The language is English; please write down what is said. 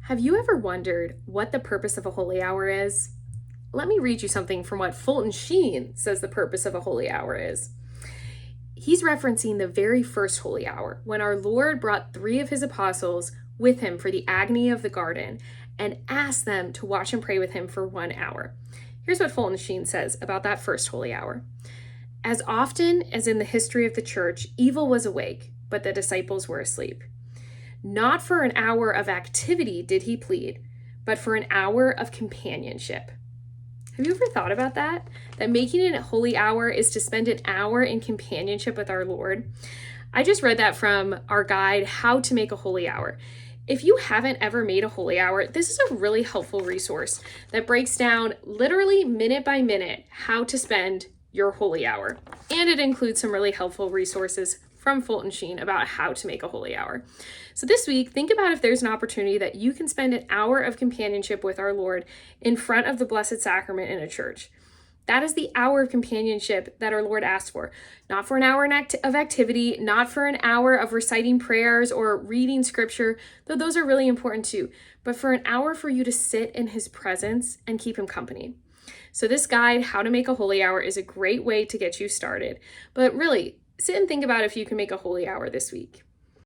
Have you ever wondered what the purpose of a holy hour is? Let me read you something from what Fulton Sheen says the purpose of a holy hour is. He's referencing the very first holy hour, when our Lord brought 3 of his apostles with him for the agony of the garden and asked them to watch and pray with him for 1 hour. Here's what Fulton Sheen says about that first holy hour. As often as in the history of the church, evil was awake, but the disciples were asleep. Not for an hour of activity did he plead, but for an hour of companionship. Have you ever thought about that? That making it a holy hour is to spend an hour in companionship with our Lord? I just read that from our guide, How to Make a Holy Hour. If you haven't ever made a holy hour, this is a really helpful resource that breaks down literally minute by minute how to spend your holy hour. And it includes some really helpful resources from Fulton Sheen about how to make a holy hour. So this week, think about if there's an opportunity that you can spend an hour of companionship with our Lord in front of the Blessed Sacrament in a church. That is the hour of companionship that our Lord asked for. Not for an hour of activity, not for an hour of reciting prayers or reading scripture, though those are really important too, but for an hour for you to sit in his presence and keep him company. So this guide, How to Make a Holy Hour, is a great way to get you started. But really, sit and think about if you can make a holy hour this week.